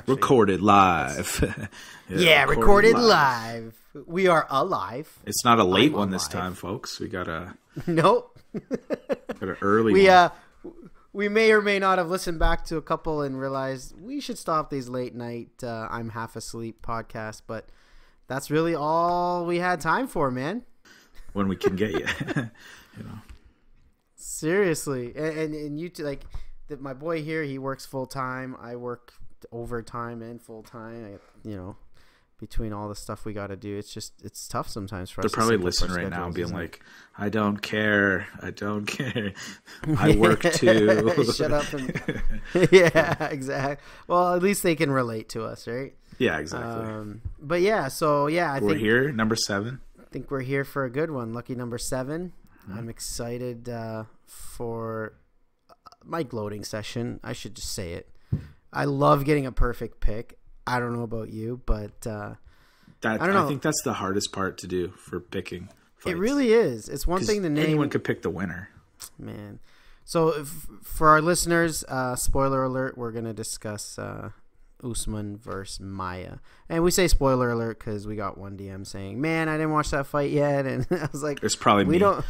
actually. Recorded live. recorded live. We are alive. It's not a late one this time, folks. We got a nope. got an early one. We may or may not have listened back to a couple and realized we should stop these late night I'm half asleep podcasts, but that's really all we had time for, man. When we can get you. Seriously. And you two, like my boy here, he works full time. I work overtime and full time. Between all the stuff we got to do, it's tough sometimes for us. They're probably listening right now and being like, I don't care. I work too. Shut up. Yeah, exactly. Well, at least they can relate to us, right? Yeah, exactly. But yeah, so yeah, I think we're here, number 7. I think we're here for a good one. Lucky number 7. Mm-hmm. I'm excited for my gloating session. I should just say it. I love getting a perfect pick. I don't know about you, but I don't know. I think that's the hardest part to do for picking fights. It really is. It's one thing to name. Anyone could pick the winner. Man. So for our listeners, spoiler alert, we're going to discuss Usman versus Maia. And we say spoiler alert because we got one DM saying, man, I didn't watch that fight yet. And I was like, it's probably me. Well,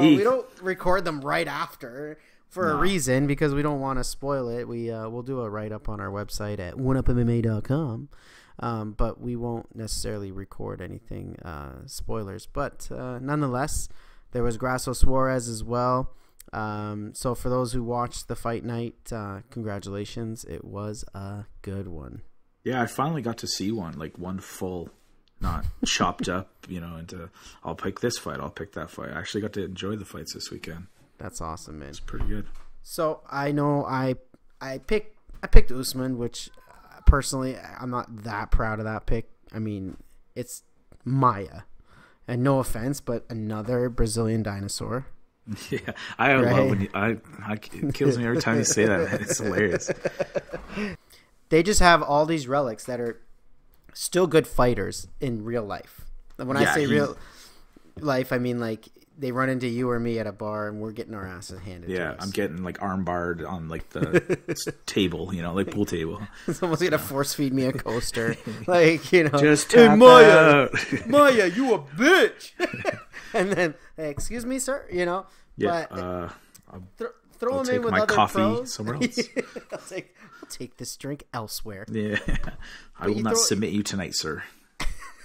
we don't record them right after. For a reason, because we don't want to spoil it. We'll do a write-up on our website at oneupmma.com, but we won't necessarily record anything spoilers. But nonetheless, there was Grasso Suarez as well. So for those who watched the fight night, congratulations. It was a good one. Yeah, I finally got to see one full, not chopped up, into I'll pick this fight, I'll pick that fight. I actually got to enjoy the fights this weekend. That's awesome, man. It's pretty good. So I know I picked Usman, which personally I'm not that proud of that pick. I mean, it's Maia, and no offense, but another Brazilian dinosaur. Yeah, I love when it kills me every time you say that. Man. It's hilarious. They just have all these relics that are still good fighters in real life. When I say real life, I mean like. They run into you or me at a bar and we're getting our asses handed to us. Yeah, I'm getting arm barred on the table, pool table. Someone's going to force feed me a coaster. Just tap Maia. Maia, you a bitch. And then, hey, excuse me, sir, Yeah, but throw him in with my other coffee pros. somewhere else. I'll take this drink elsewhere. Yeah, I will not submit you tonight, sir.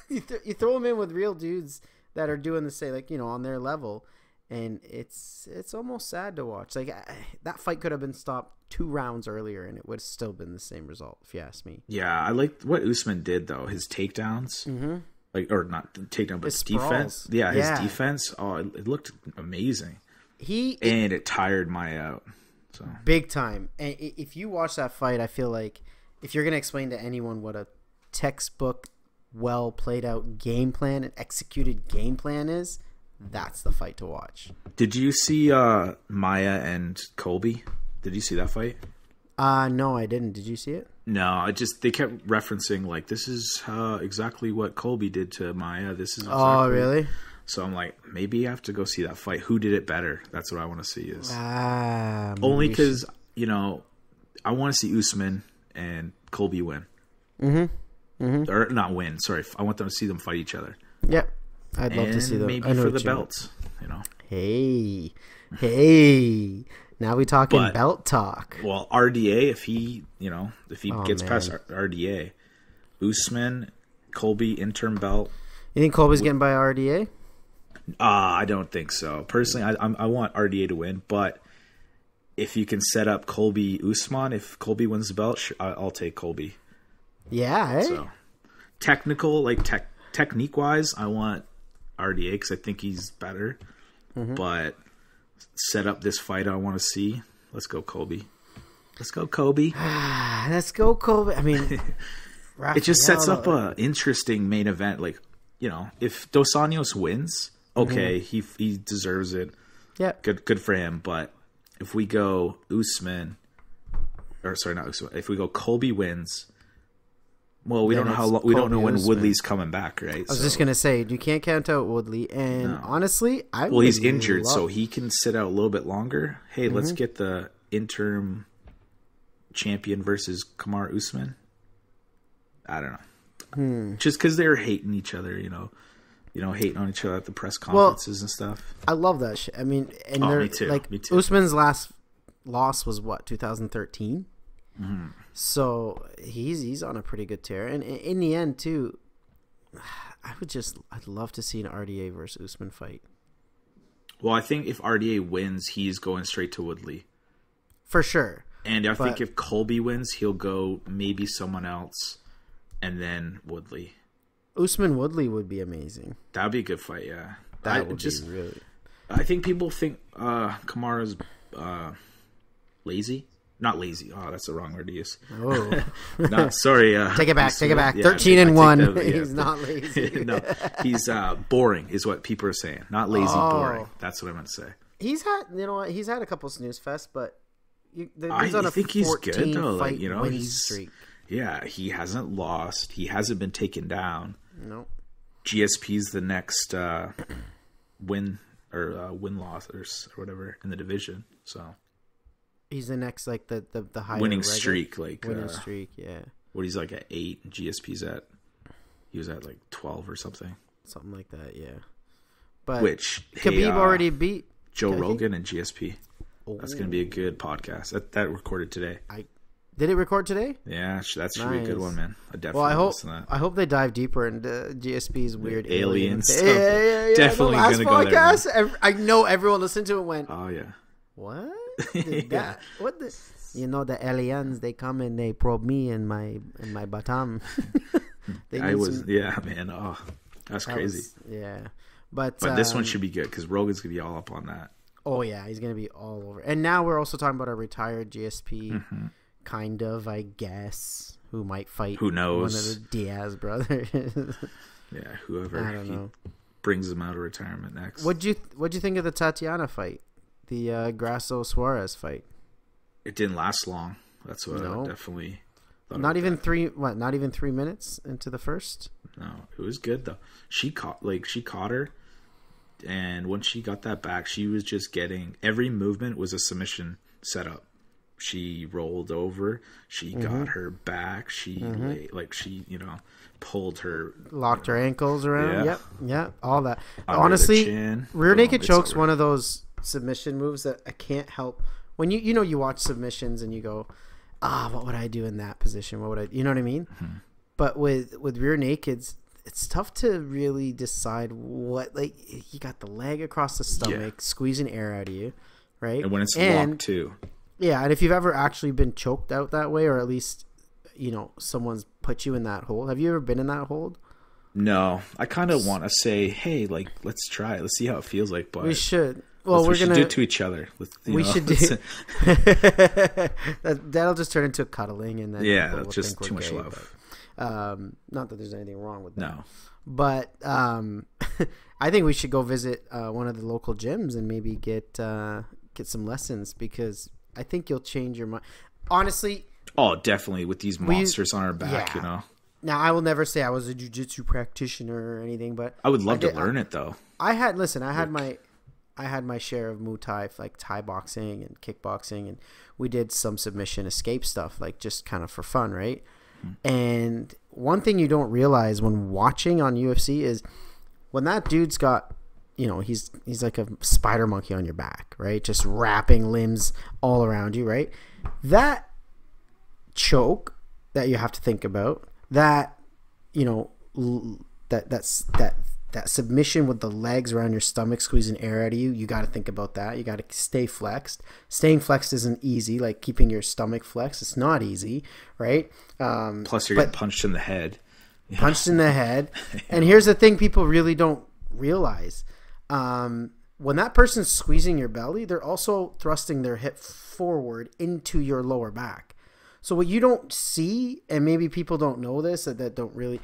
You throw him in with real dudes that are doing the same, on their level, and it's almost sad to watch. That fight could have been stopped 2 rounds earlier, and it would have still been the same result, if you ask me. Yeah, I liked what Usman did though. His takedowns, or not takedown, but his defense. Yeah, his defense. Oh, it looked amazing. It tired Maia out. So big time. And if you watch that fight, I feel like if you're gonna explain to anyone what a textbook, well played out game plan and executed game plan is, that's the fight to watch. Did you see Maia and Colby? Did you see that fight? No, I didn't. Did you see it? No, they kept referencing this is exactly what Colby did to Maia. This is exactly... Oh, really? So I'm like, maybe I have to go see that fight. Who did it better? That's what I want to see. Is only because I want to see Usman and Colby win. Mm-hmm. Or not win. Sorry, I want them to see them fight each other. Yep, I'd love to see them. Maybe for the belts. Hey, now we talking belt talk. Well, RDA, if he gets past RDA, Usman, Colby, interim belt. You think Colby's getting by RDA? I don't think so. Personally, I want RDA to win, but if you can set up Colby Usman, if Colby wins the belt, I'll take Colby. Yeah, So technical, technique wise, I want RDA because I think he's better. Mm-hmm. But set up this fight I want to see. Let's go, Colby. Let's go, Colby. Let's go, Colby. I mean, it just sets up a interesting main event. If Dos Anjos wins, okay, he deserves it. Yeah, good for him. But if we go Usman, or sorry, not Usman. If we go Colby wins. Well, we don't know how long. We don't know when Woodley's coming back, right? I was just gonna say you can't count out Woodley, and honestly, he's injured, so he can sit out a little bit longer. Hey, let's get the interim champion versus Kamaru Usman. I don't know. Just because they're hating each other, hating on each other at the press conferences and stuff. I love that shit. I mean, and me too. Like, Me too. Usman's last loss was what, 2013? Mm-hmm. So he's on a pretty good tear. And in the end, too, I'd love to see an RDA versus Usman fight. Well, I think if RDA wins, he's going straight to Woodley. For sure. And I think if Colby wins, he'll go maybe someone else and then Woodley. Usman Woodley would be amazing. That would be a good fight, yeah. That would be really... I think people think Kamaru's lazy. Not lazy. Oh, that's the wrong word to use. Oh. Sorry. Take it back. Yeah, 13-1. He's not lazy. No, he's boring is what people are saying. Not lazy, boring. That's what I meant to say. He's had a couple snooze fests, but I think he's good though. Like, he's streak. Yeah, he hasn't lost. He hasn't been taken down. No. GSP's the next win loss or whatever in the division. So he's the next, like the higher winning streak, winning streak. Yeah. What he's like at 8, and GSP's he was at like 12 or something like that. Yeah. But which Khabib already beat Joe Rogan and GSP. That's going to be a good podcast. That recorded today. Did it record today? Yeah, that should be a good one, man. I definitely listen to that. I hope they dive deeper into GSP's weird alien stuff. Yeah. Definitely going to go there. I know everyone listened to it and went, oh, yeah. What? What the... the aliens, they come and they probe me in my bottom. Man. Oh, that's crazy. But this one should be good because Rogan's going to be all up on that. Oh, yeah. He's going to be all over. And now we're also talking about a retired GSP, kind of, I guess, who might fight. Who knows? One of the Diaz brothers. Yeah, whoever. I don't know. Brings him out of retirement next. What'd you think of the Tatiana fight? The Grasso Suarez fight? It didn't last long. That's what I definitely thought. Not even 3 minutes into the first? No, it was good though. She caught her, and once she got that back, she was just getting every movement was a submission setup. She rolled over, she got her back, she pulled her, locked her ankles around. Yeah, all that. Under honestly, rear naked choke's one of those submission moves that I can't help. When you watch submissions and you go, what would I do in that position? What would I, you know what I mean? Mm-hmm. But with rear nakeds, it's tough to really decide what, like, you got the leg across the stomach, squeezing air out of you, right? And when it's locked too. Yeah, and if you've ever actually been choked out that way, or at least, someone's put you in that hold. Have you ever been in that hold? No. I kind of want to say, hey, like, let's try it. Let's see how it feels like, but... We should. Well, we should do it to each other. We should do. That'll just turn into cuddling, and then that's just too much love. Not that there's anything wrong with that. No, but I think we should go visit one of the local gyms and maybe get some lessons, because I think you'll change your mind. Honestly. Oh, definitely, with these monsters on our back, Now, I will never say I was a jiu-jitsu practitioner or anything, but I would love to learn it though. I had my share of Muay Thai, like Thai boxing and kickboxing, and we did some submission escape stuff, like just kind of for fun, right? Mm-hmm. And one thing you don't realize when watching on UFC is when that dude's got, he's like a spider monkey on your back, right? Just wrapping limbs all around you, right? That choke that you have to think about, that that submission with the legs around your stomach squeezing air out of you, you got to think about that. You got to stay flexed. Staying flexed isn't easy, like keeping your stomach flexed. It's not easy, right? Plus, you're getting punched in the head. Punched in the head. And here's the thing people really don't realize. When that person's squeezing your belly, they're also thrusting their hip forward into your lower back. So what you don't see, and maybe people don't know this, that don't really...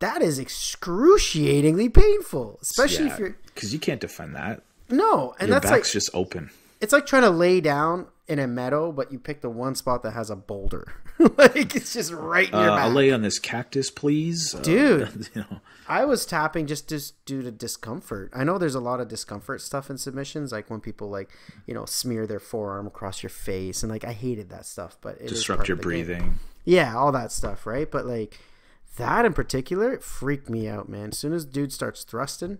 That is excruciatingly painful, especially if you're... Because you can't defend that. No, and your that's back's just open. it's like trying to lay down in a meadow, but you pick the one spot that has a boulder. Like, it's just right in your back. I'll lay on this cactus, please. Dude, I was tapping just due to discomfort. I know there's a lot of discomfort stuff in submissions, like when people like, smear their forearm across your face, and like I hated that stuff, but it disrupt your breathing. Game. Yeah, all that stuff, right? But like that in particular, it freaked me out, man. As soon as dude starts thrusting,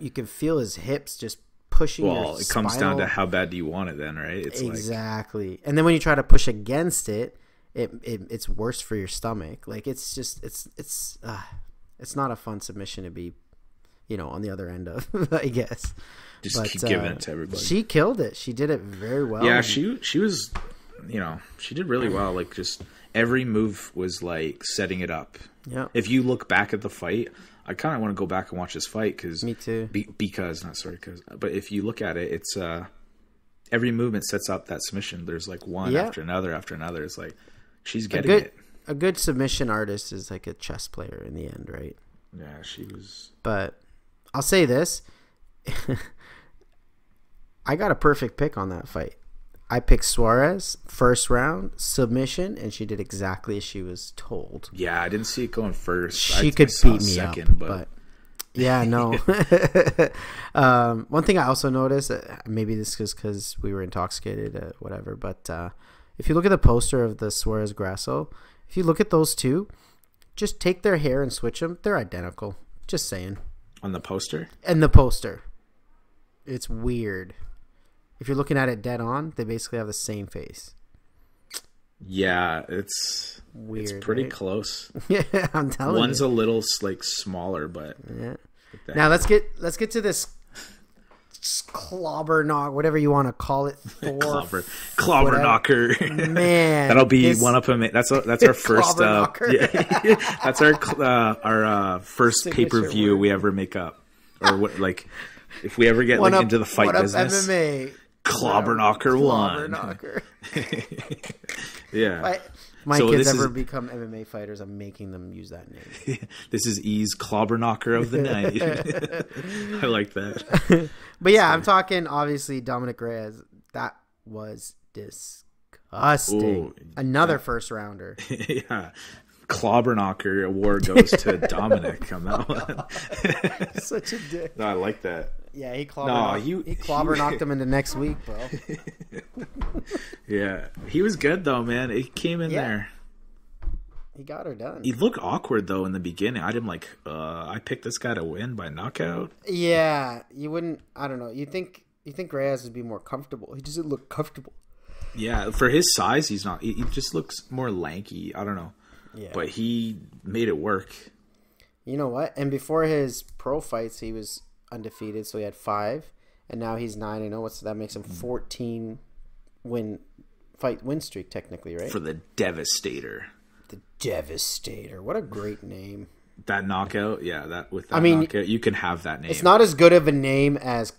you can feel his hips just pushing. Well, it comes down to how bad do you want it then, right? It's exactly. And then when you try to push against it, it's worse for your stomach. Like it's just it's not a fun submission to be, on the other end of, I guess. Just keep giving it to everybody. She killed it. She did it very well. Yeah, she was, she did really well. Like just every move was like setting it up. Yeah. If you look back at the fight, I kind of want to go back and watch this fight because me too. But if you look at it, it's every movement sets up that submission. There's like one after another after another. It's like she's getting it. A good submission artist is like a chess player in the end, right? Yeah, she was. But I'll say this. I got a perfect pick on that fight. I picked Suarez, first round, submission, and she did exactly as she was told. Yeah, I didn't see it going first. She could beat me second, up, but yeah, no. One thing I also noticed, maybe this is because we were intoxicated, whatever, but if you look at the poster of the Suarez Grasso, if you look at those two, just take their hair and switch them. They're identical. Just saying. On the poster? And the poster. It's weird. If you're looking at it dead on, they basically have the same face. Yeah, it's weird. It's pretty close. Yeah, I'm telling you. One's a little like smaller, but yeah. Now let's get to this clobber knock, whatever you want to call it. Clobber knocker. Man, that'll be one up. That's our first. That's our first pay-per-view we ever make up, or what? Like, if we ever get into the fight business. MMA. Clobber knocker one. Yeah. My kids ever become MMA fighters, I'm making them use that name. This is E's Clobber knocker of the night. I like that. But yeah, I'm talking obviously Dominic Reyes. That was disgusting. Ooh, another first rounder. Yeah. Clobber knocker award goes to Dominic on that one. Such a dick. No, I like that. Yeah, he clobber knocked him into next week, bro. Yeah, he was good though, man. He came in there. He got her done. He looked awkward though in the beginning. I didn't I picked this guy to win by knockout. Yeah, you wouldn't. I don't know. You think Reyes would be more comfortable? He doesn't look comfortable. Yeah, for his size, he's not. He just looks more lanky. I don't know. Yeah, but he made it work. You know what? And before his pro fights, he was undefeated, so he had 5, and now he's 9-0. What's that? Makes him 14 win streak technically, right? For the Devastator. The Devastator. What a great name. That knockout, yeah. Knockout, you can have that name. It's not as good of a name as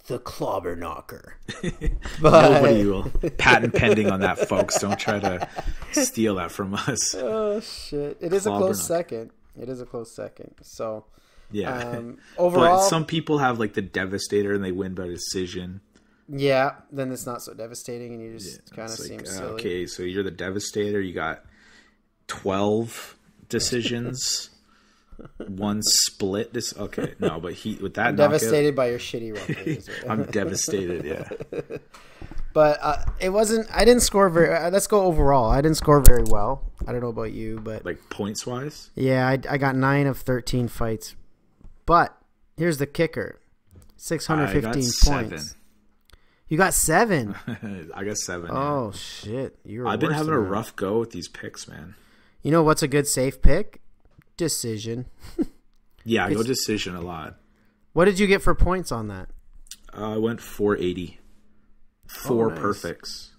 the Clobber Knocker. But nobody will. Patent pending on that, folks. Don't try to steal that from us. Oh shit! It is a close second. It is a close second. So. Yeah. Overall, but some people have like the Devastator and they win by decision. Yeah, then it's not so devastating and you just kind of seem silly. Okay, so you're the Devastator. You got 12 decisions, one split. Okay, no, but with that, I'm devastated by your shitty record. I'm devastated. Yeah. But it wasn't. I didn't score very. Let's go overall. I didn't score very well. I don't know about you, but like points wise. Yeah, I got 9 of 13 fights. But here's the kicker: 615 points. You got 7. I got 7. Oh shit! I've been having a rough go with these picks, man. You know what's a good safe pick? Decision. Yeah, I go decision a lot. What did you get for points on that? I went 480. 4 perfects.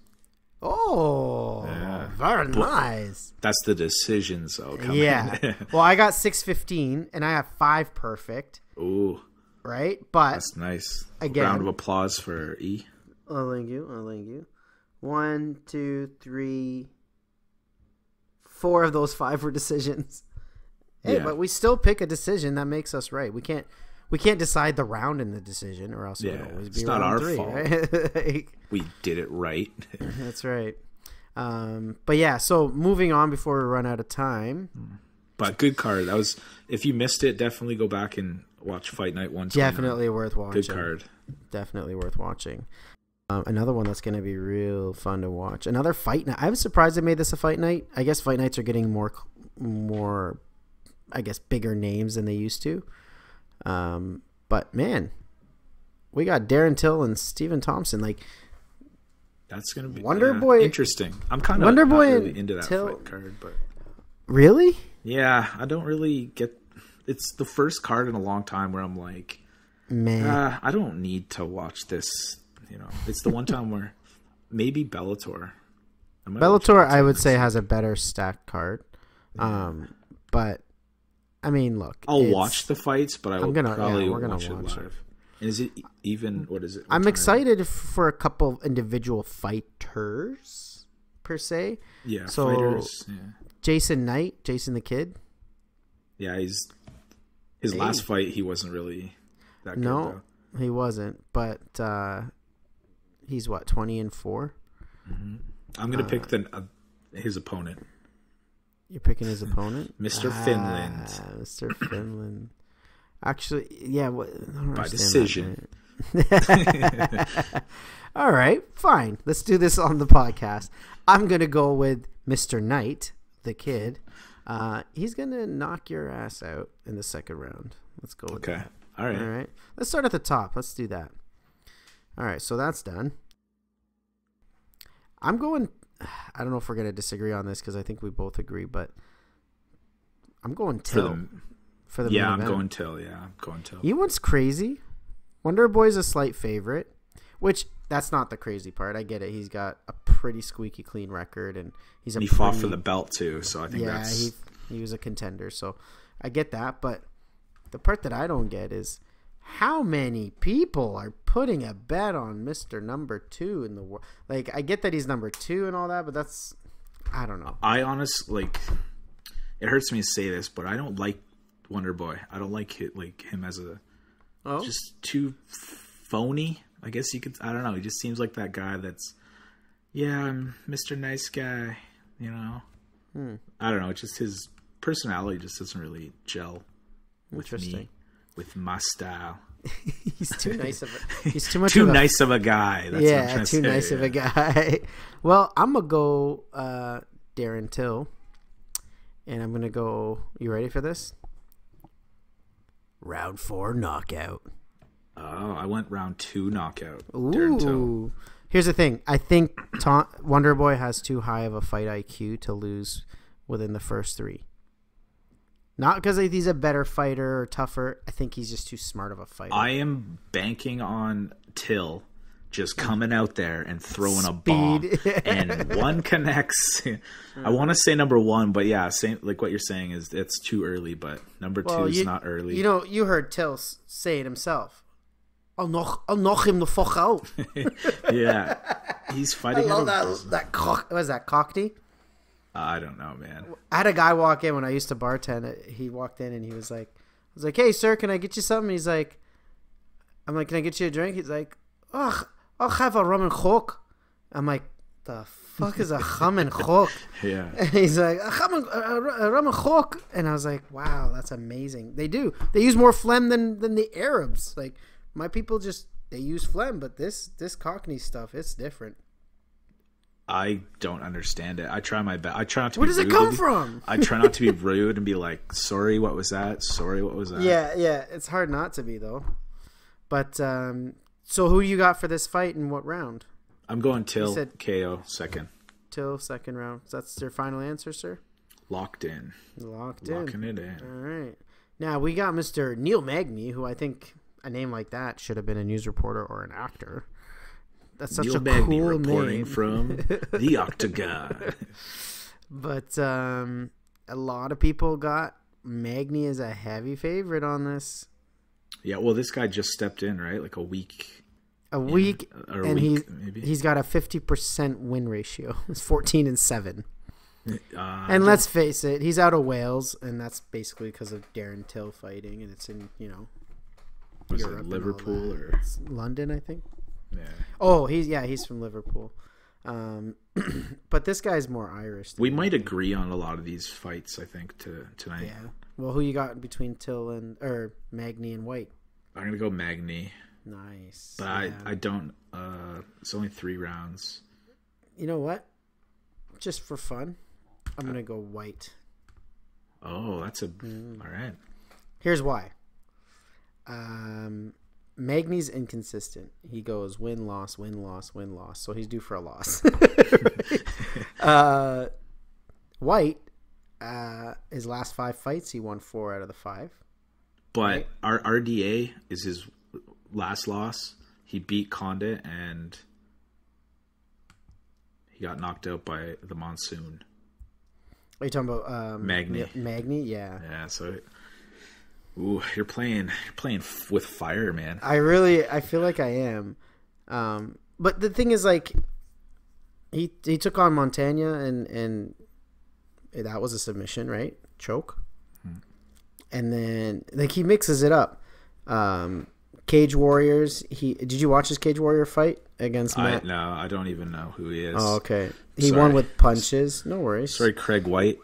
Oh, yeah. Very nice. That's the decisions, though. Yeah. Well, I got 615, and I have 5 perfect. Ooh. Right? But that's nice. Again, round of applause for E. Oh, thank you. 1, 2, 3, 4 of those 5 were decisions. Hey, but we still pick a decision that makes us right. We we can't decide the round in the decision, or else it would always be it's not round our 3, fault. Right? Like, we did it right. That's right. But yeah, so moving on before we run out of time. But good card. That was, if you missed it, definitely go back and watch Fight Night 129. Definitely worth watching. Good card. Definitely worth watching. Another one that's going to be real fun to watch. Another fight night. I was surprised they made this a fight night. I guess fight nights are getting more, I guess, bigger names than they used to. But man, we got Darren Till and Stephen Thompson. Like, that's going to be Wonderboy. Interesting. I'm kind of Wonderboy not really into that fight card, but really, yeah, I don't really get. It's the first card in a long time where I'm like, man, I don't need to watch this. You know, it's the one time where maybe Bellator. I would say has a better stacked card. But I mean, look, I'll watch the fights, but we're gonna watch it live. It. And is it even? What is it? I'm excited for a couple of individual fighters per se. Yeah, so fighters. Yeah. Jason Knight, Jason the Kid. Yeah, his last fight, he wasn't really that good. No, he wasn't. But he's what, 20-4. Mm-hmm. I'm gonna pick his opponent. You're picking his opponent, Mr. Finland. Mr. Finland. Actually, yeah. By decision. All right, fine. Let's do this on the podcast. I'm gonna go with Mr. Knight, the Kid. He's gonna knock your ass out in the second round. Let's go with that. All right. All right. Let's start at the top. Let's do that. All right. So that's done. I'm going. I don't know if we're gonna disagree on this because I think we both agree, but I'm going Till for the main event. I'm going Till. Yeah, I'm going Till. You know what's crazy? Wonderboy's a slight favorite, which that's not the crazy part. I get it. He's got a pretty squeaky clean record, and he fought for the belt too. So I think he was a contender. So I get that, but the part that I don't get is how many people are putting a bet on Mr. Number 2 in the world. Like, I get that he's number 2 and all that, but that's, I don't know. I honestly, it hurts me to say this, but I don't like Wonderboy. I don't like him as just too phony. I guess you could, I don't know. He just seems like that guy that's, I'm Mr. Nice Guy, you know. I don't know. Just his personality just doesn't really gel with me. With my style. He's too nice of a he's too much nice of a guy. That's what I'm trying to say. Nice of a guy. Well, I'm gonna go Darren Till. And I'm gonna go, you ready for this? Round 4 knockout. Oh, I went round 2 knockout. Ooh. Darren Till. Here's the thing. I think Wonderboy has too high of a fight IQ to lose within the first 3. Not because he's a better fighter or tougher. I think he's just too smart of a fighter. I am banking on Till just coming out there and throwing a bomb. And one connects. I want to say number 1, but yeah, like what you're saying is it's too early, but number 2 is not early. You know, you heard Till say it himself. I'll knock him the fuck out. Yeah. He's fighting. I love that was that Cockney? I don't know, man. I had a guy walk in when I used to bartend. He walked in and he was like, I was like, hey, sir, can I get you something? He's like, I'm like, can I get you a drink? He's like, oh, I'll have a rum and coke. I'm like, the fuck is a rum and coke? Yeah. And he's like, a rum and coke. And I was like, wow, that's amazing. They do. They use more phlegm than the Arabs. Like, my people they use phlegm, but this Cockney stuff, it's different. I don't understand it. I try my best. I try not to. Where does it come from? I try not to be rude and be like, "Sorry, what was that? Sorry, what was that?" Yeah. It's hard not to be though. But so who you got for this fight and what round? I'm going Till KO second. Till second round. That's your final answer, sir? Locked in. Locking it in. All right. Now we got Mr. Neil Magny, who I think a name like that should have been a news reporter or an actor. That's such Neil a Magny cool reporting name. from the Octagon. But a lot of people got Magny as a heavy favorite on this. Yeah, well, this guy just stepped in, right? Like a week. He's got a 50% win ratio. It's 14-7. And let's face it, he's out of Wales, and that's basically because of Darren Till fighting, and it's in Was Europe it Liverpool or it's London? I think. Yeah. Oh, he's from Liverpool. But this guy's more Irish. We might agree on a lot of these fights. I think tonight. Yeah. Well, who you got between Till and Magny and White? I'm gonna go Magny. Nice. But yeah. I don't. It's only 3 rounds. You know what? Just for fun, I'm gonna go White. Oh, that's all right. Here's why. Magny's inconsistent. He goes win, loss, win, loss, win, loss. So he's due for a loss. White, his last 5 fights, he won 4 out of the 5. But right? our RDA is his last loss. He beat Condit and he got knocked out by the Monsoon. Are you talking about Magny? Magny, yeah. Yeah, so you're playing with fire, man. I feel like I am. But the thing is, like, he took on Montagna and that was a submission, right? Choke. And then like he mixes it up. Cage Warriors. Did you watch his Cage Warrior fight against Matt? No, I don't even know who he is. Oh, okay. He won with punches. No worries. Sorry, Craig White.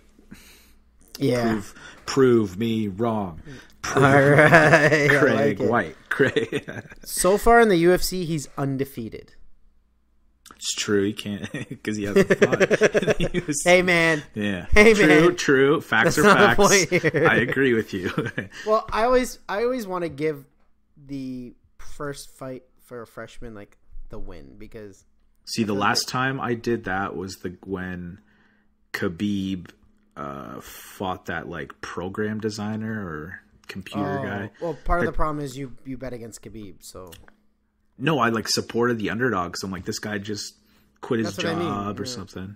Yeah. Prove me wrong. All right. Craig White. Craig. So far in the UFC, he's undefeated. It's true. He can't because he hasn't fought. Hey, man. Yeah. Hey, true, man. True. Facts That's are not facts. the point here. I agree with you. Well, I always want to give the first fight for a freshman like the win because. See, the last time I did that was when Khabib fought that like program designer or computer guy. Well, part of the problem is you bet against Khabib, so. No, I like supported the underdog. So I'm like, this guy just quit his job or something.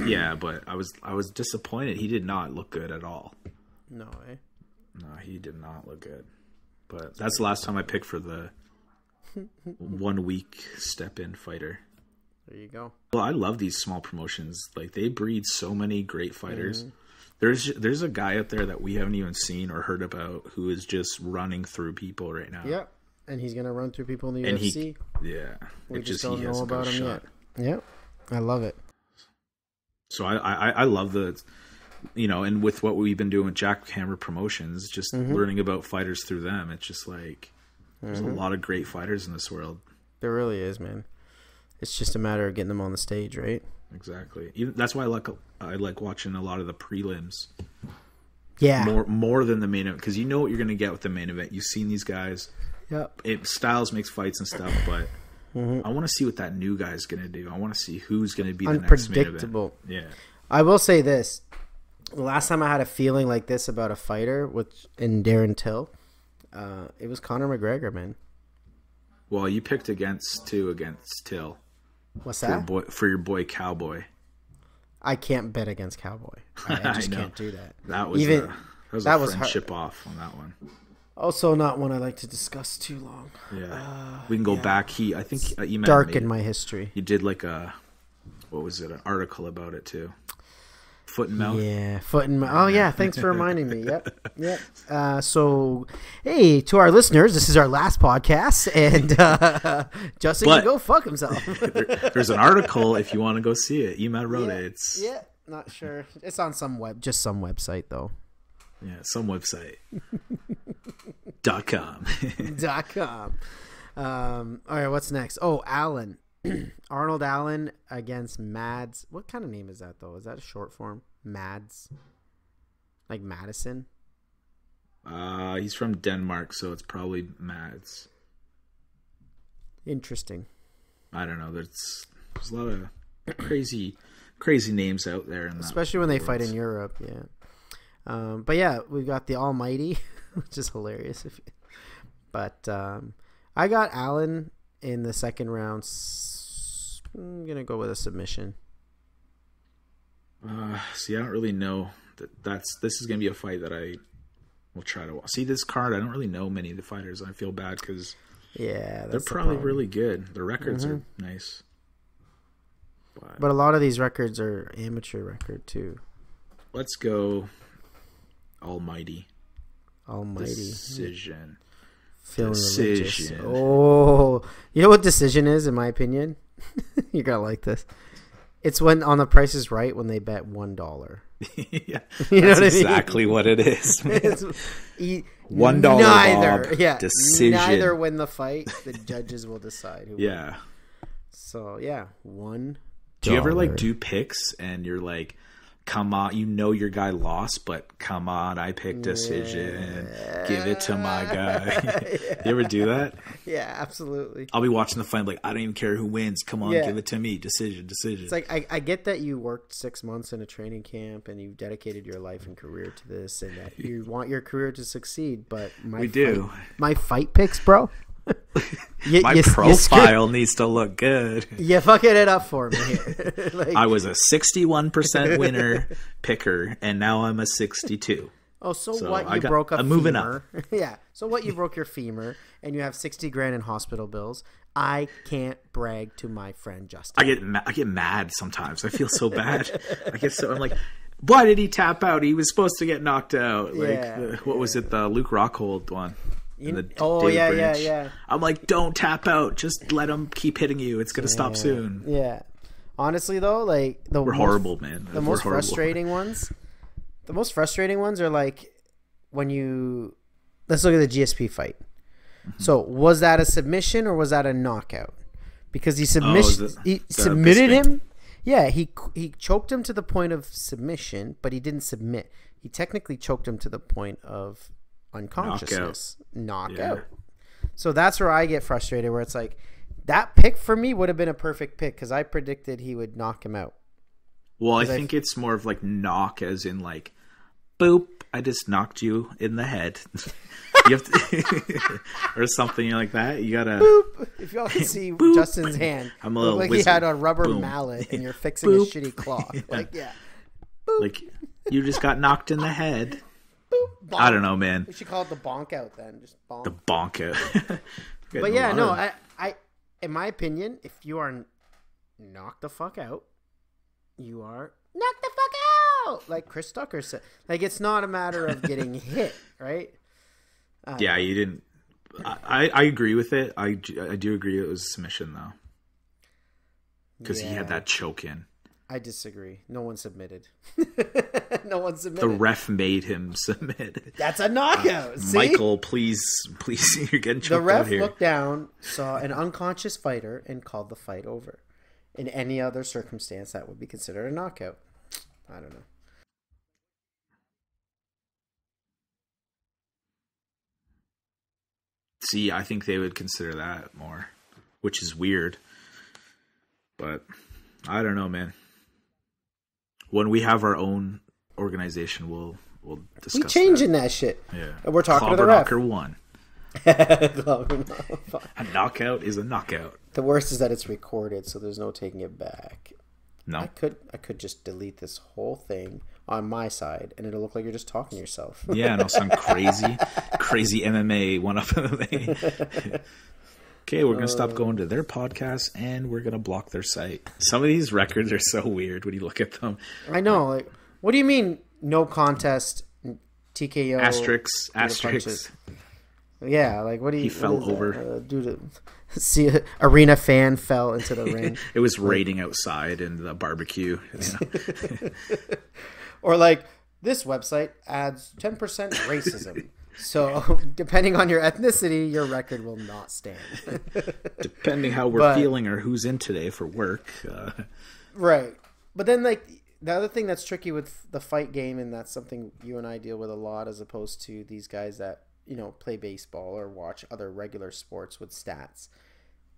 Yeah, but I was disappointed. He did not look good at all. No way. No, he did not look good. But that's the last time I picked for the 1 week step in fighter. There you go. Well, I love these small promotions. Like they breed so many great fighters. There's a guy out there that we haven't even seen or heard about who is just running through people right now. Yep. And he's gonna run through people in the UFC. We just don't know about him yet. Yep. I love it. So I love the, and with what we've been doing with Jackhammer Promotions, just learning about fighters through them. It's just like there's a lot of great fighters in this world. There really is, man. It's just a matter of getting them on the stage, right? Exactly. That's why I like watching a lot of the prelims. Yeah. More than the main event because you know what you're going to get with the main event. You've seen these guys. Yep. Styles makes fights and stuff, but I want to see what that new guy's going to do. I want to see who's going to be the next main event. Unpredictable. Yeah. I will say this. The last time I had a feeling like this about a fighter in Darren Till, it was Conor McGregor, man. Well, you picked against Till. What's that? For your boy Cowboy. I can't bet against Cowboy. I just can't do that. That was a friendship off on that one. Also, not one I like to discuss too long. Yeah, we can go back. I think dark in my history. He did like an article about it too. Foot and mouth. Yeah, foot and mouth. Oh yeah, thanks for reminding me. Yep. So, hey, to our listeners, this is our last podcast, and Justin can go fuck himself. There's an article if you want to go see it. Emad wrote it. Not sure. It's on some website though. Yeah, some website. .com. All right, what's next? Oh, Allen. Arnold Allen against Mads. What kind of name is that, though? Is that a short form? Mads? Like Madison? He's from Denmark, so it's probably Mads. Interesting. I don't know. There's a lot of crazy names out there. Especially when they fight in Europe, yeah. But yeah, we've got the Almighty, which is hilarious. But I got Allen in the second round. I'm going to go with a submission. See, I don't really know. This is going to be a fight that I will try to watch. See, this card, I don't really know many of the fighters. I feel bad because they're probably really good. Their records are nice. But a lot of these records are amateur record, too. Let's go Almighty. Almighty. Decision. Feeling Decision. religious. Oh, you know what decision is, in my opinion? You're going to like this. It's when on The Price is Right when they bet $1. Yeah, you know that's what exactly I mean? what it is. $1 Neither, Bob. Yeah, decision. Neither win the fight. The judges will decide. Yeah. So yeah, $1. Do you ever like do picks and you're like, come on, you know your guy lost, but come on, I picked decision. Give it to my guy. Yeah. You ever do that? Yeah, absolutely. I'll be watching the fight like, I don't even care who wins. Come on, give it to me. Decision. It's like I get that you worked 6 months in a training camp and you've dedicated your life and career to this and that you want your career to succeed, but my fight picks, bro. My profile needs to look good. You're fucking it up for me here. Like, I was a 61% winner picker, and now I'm a 62. Oh, so what? You broke a femur. Moving up. Yeah. So what? You broke your femur, and you have $60,000 in hospital bills. I can't brag to my friend Justin. I get mad sometimes. I feel so bad. I'm like, why did he tap out? He was supposed to get knocked out. Like, what was it? The Luke Rockhold one. Yeah. I'm like, don't tap out. Just let him keep hitting you. It's gonna stop soon. Yeah. Honestly, though, like we're horrible, man. The most frustrating ones. The most frustrating ones are like when you. Let's look at the GSP fight. Mm-hmm. So was that a submission or was that a knockout? Because he submitted him. Yeah, he choked him to the point of submission, but he didn't submit. He technically choked him to the point of unconsciousness. Knockout. Yeah. So that's where I get frustrated, where it's like that pick for me would have been a perfect pick because I predicted he would knock him out. Well, I think it's more of like knock as in like boop, I just knocked you in the head. You have to or something like that. You gotta boop. If y'all can see boop. Justin's hand, I'm a little like wizard. He had a rubber mallet and you're fixing a shitty claw. Like boop. Like you just got knocked in the head. Boop, I don't know, man. We should call it the bonk out then. Just bonk. The bonk out. But yeah, no, I, in my opinion, if you are knocked the fuck out, you are knocked the fuck out. Like Chris Tucker said. Like, it's not a matter of getting hit, right? Yeah, you didn't. I agree with it. I do agree it was a submission, though. Because he had that choke in. I disagree. No one submitted. No one submitted. The ref made him submit. That's a knockout. See? Michael, please, you're getting choked out here. The ref looked down, saw an unconscious fighter, and called the fight over. In any other circumstance, that would be considered a knockout. I don't know. See, I think they would consider that more, which is weird. But I don't know, man. When we have our own organization, we'll discuss. We changing that shit. Yeah, and we're talking Clobber to the ref. Knocker won. A knockout is a knockout. The worst is that it's recorded, so there's no taking it back. No, I could just delete this whole thing on my side, and it'll look like you're just talking to yourself. Yeah, and I'll sound crazy MMA, one up MMA. Okay, we're going to stop going to their podcast, and we're going to block their site. Some of these records are so weird when you look at them. I know. Like, what do you mean, no contest, TKO? Asterisks. Yeah, like, what do you... He fell over. See, arena fan fell into the ring. It was raining outside in the barbecue. You know? Or, like, this website adds 10% racism. So, depending on your ethnicity, your record will not stand. Depending how we're feeling or who's in today for work. Right. But then, like, the other thing that's tricky with the fight game, and that's something you and I deal with a lot as opposed to these guys that, you know, play baseball or watch other regular sports with stats.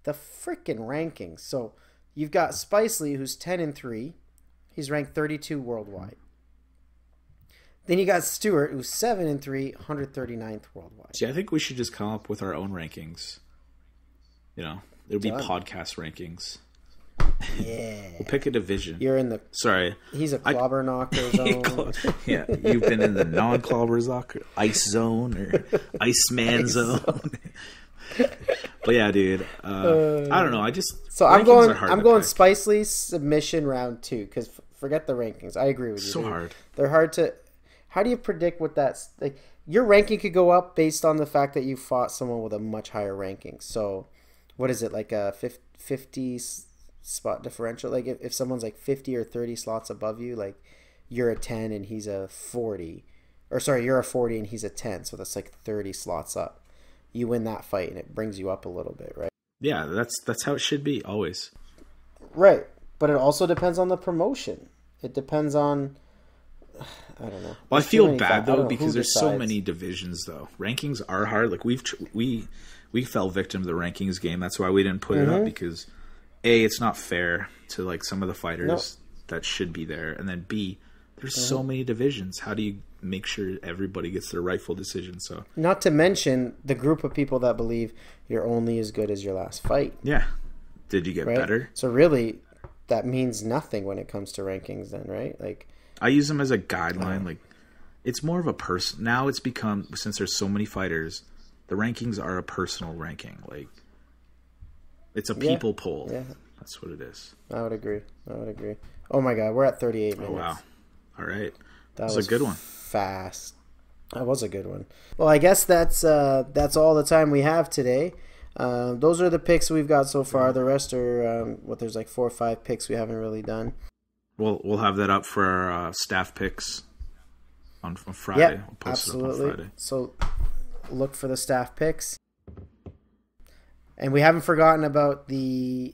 The freaking rankings. So, you've got Spicely, who's 10-3. He's ranked 32 worldwide. Then you got Stewart, who's 7-3, 139th worldwide. See, I think we should just come up with our own rankings. You know, it'll be podcast rankings. Yeah. We'll pick a division. You're in the... Sorry. He's a clobber knocker zone. Yeah, you've been in the non-clobber knocker, ice zone, or Iceman zone. But yeah, dude. I don't know. So I'm going Spicely submission round 2, because forget the rankings. I agree with you. So hard. They're hard to... How do you predict what that's like? your ranking could go up based on the fact that you fought someone with a much higher ranking. So, what is it, like a 50 spot differential? Like if someone's like 50 or 30 slots above you, like you're a 10 and he's a 40. Or sorry, you're a 40 and he's a 10. So that's like 30 slots up. You win that fight and it brings you up a little bit, right? Yeah, that's how it should be always. Right. But it also depends on the promotion. It depends on, I don't know. Well, I feel bad though because there's so many divisions though. Rankings are hard. Like we fell victim to the rankings game. That's why we didn't put it up, because A, it's not fair to like some of the fighters that should be there, and then B, there's so many divisions. How do you make sure everybody gets their rightful decision? So, not to mention the group of people that believe you're only as good as your last fight. Yeah. Did you get better? So really, that means nothing when it comes to rankings then, right? Like, I use them as a guideline. Like, it's more of a person. Now it's become, since there's so many fighters, the rankings are a personal ranking. Like, it's a people poll. Yeah. That's what it is. I would agree. Oh my God, we're at 38 minutes. Oh wow. All right. That was a good one. Fast. That was a good one. Well, I guess that's all the time we have today. Those are the picks we've got so far. The rest are there's like 4 or 5 picks we haven't really done. We'll have that up for our staff picks on Friday. Yeah, we'll post absolutely. It up on Friday. So look for the staff picks. And we haven't forgotten about the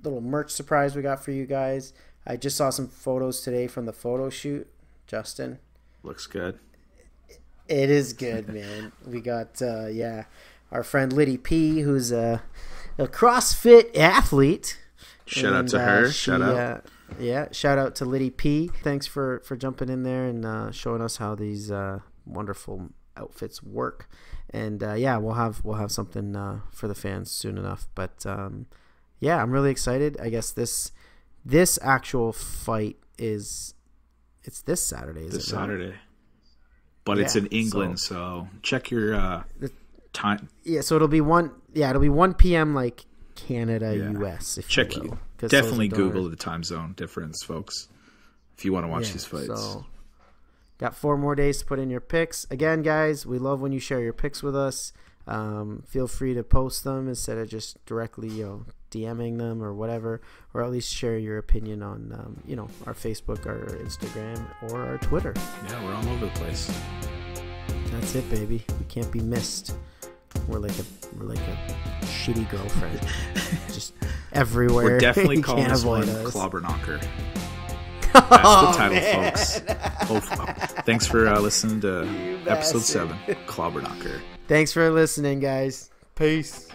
little merch surprise we got for you guys. I just saw some photos today from the photo shoot. Justin. Looks good. It is good, man. We got, our friend Liddy P, who's a CrossFit athlete. Shout out to her. Shout out. Shout out to Liddy P. Thanks for jumping in there and showing us how these wonderful outfits work. And we'll have something for the fans soon enough. But I'm really excited. I guess this actual fight it's this Saturday. This Saturday. But it's in England, so check your time. Yeah, so it'll be 1 p.m. like Canada, US. Check you. Definitely Google the time zone difference, folks, if you want to watch these fights. So got 4 more days to put in your picks. Again, guys, we love when you share your picks with us. Feel free to post them instead of just directly, DMing them or whatever, or at least share your opinion on, our Facebook, our Instagram, or our Twitter. Yeah, we're all over the place. That's it, baby. We can't be missed. We're like a shitty girlfriend, just everywhere. We're definitely calling this one Clobber Knocker. That's the title, folks. Thanks for listening to episode 7, Clobber Knocker. Thanks for listening, guys. Peace.